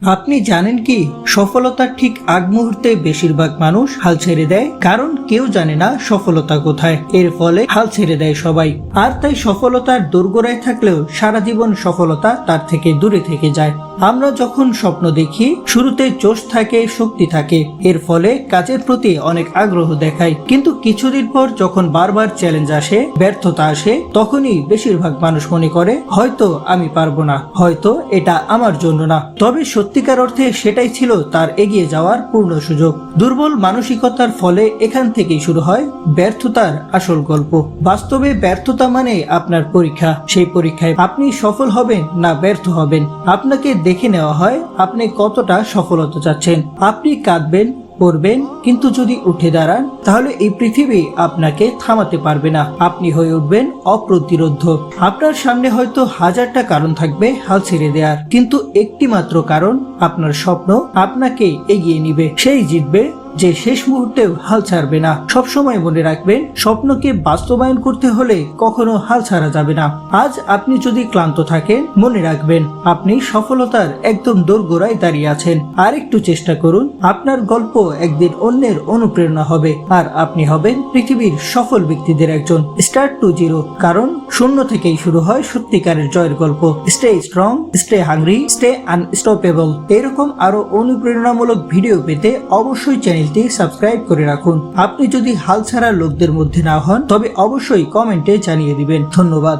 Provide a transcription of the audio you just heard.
আপনি জানেন কি সফলতার ঠিক আগ মুহূর্তে বেশিরভাগ মানুষ হাল ছেড়ে দেয়, কারণ কেউ জানে না সফলতা কোথায়। এর ফলে হাল ছেড়ে দেয় সবাই। আর তাই সফলতার দোরগোড়ায় থাকলেও সারা জীবন সফলতা তার থেকে দূরে থেকে যায়। আমরা যখন স্বপ্ন দেখি শুরুতে জোশ থাকে, শক্তি থাকে, এর ফলে কাজের প্রতি অনেক আগ্রহ দেখাই। কিন্তু কিছুদিন পর যখন বারবার চ্যালেঞ্জ আসে, ব্যর্থতা আসে, তখনই বেশিরভাগ মানুষ মনে করে হয়তো আমি পারবো না, হয়তো এটা আমার জন্য না। তবে সত্যিকার অর্থে সেটাই ছিল তার এগিয়ে যাওয়ার পূর্ণ সুযোগ। দুর্বল মানসিকতার ফলে এখান থেকেই শুরু হয় ব্যর্থতার আসল গল্প। বাস্তবে ব্যর্থতা মানে আপনার পরীক্ষা। সেই পরীক্ষায় আপনি সফল হবেন না ব্যর্থ হবেন, আপনাকে দেখে নেওয়া হয় আপনি কতটা সফলতা চাচ্ছেন। আপনি কাঁদবেন, পড়বেন, কিন্তু যদি উঠে দাঁড়ান তাহলে এই পৃথিবী আপনাকে থামাতে পারবে না। আপনি হয়ে উঠবেন অপ্রতিরোধ্য। আপনার সামনে হয়তো হাজারটা কারণ থাকবে হাল ছেড়ে দেওয়ার, কিন্তু একটি মাত্র কারণ, আপনার স্বপ্ন আপনাকে এগিয়ে নিবে। সেই জিতবে যে শেষ মুহূর্তেও হাল ছাড়বে না। সবসময় মনে রাখবেন, স্বপ্নকে বাস্তবায়ন করতে হলে কখনো হাল ছাড়া যাবে না। আজ আপনি যদি ক্লান্ত থাকেন, মনে রাখবেন আপনি সফলতার একদম দোরগোড়ায় দাঁড়িয়ে আছেন। আর একটু চেষ্টা করুন, আপনার গল্প একদিন অন্যের অনুপ্রেরণা হবে, আর আপনি হবেন পৃথিবীর সফল ব্যক্তিদের একজন। স্টার্ট টু জিরো, কারণ শূন্য থেকেই শুরু হয় সত্যিকারের জয়ের গল্প। Stay strong, stay hungry, stay unstoppable. এরকম আরো অনুপ্রেরণামূলক ভিডিও পেতে অবশ্যই চ্যানেলটি সাবস্ক্রাইব করে রাখুন। আপনি যদি হাল ছাড়া লোকদের মধ্যে না হন, তবে অবশ্যই কমেন্টে জানিয়ে দিবেন। ধন্যবাদ।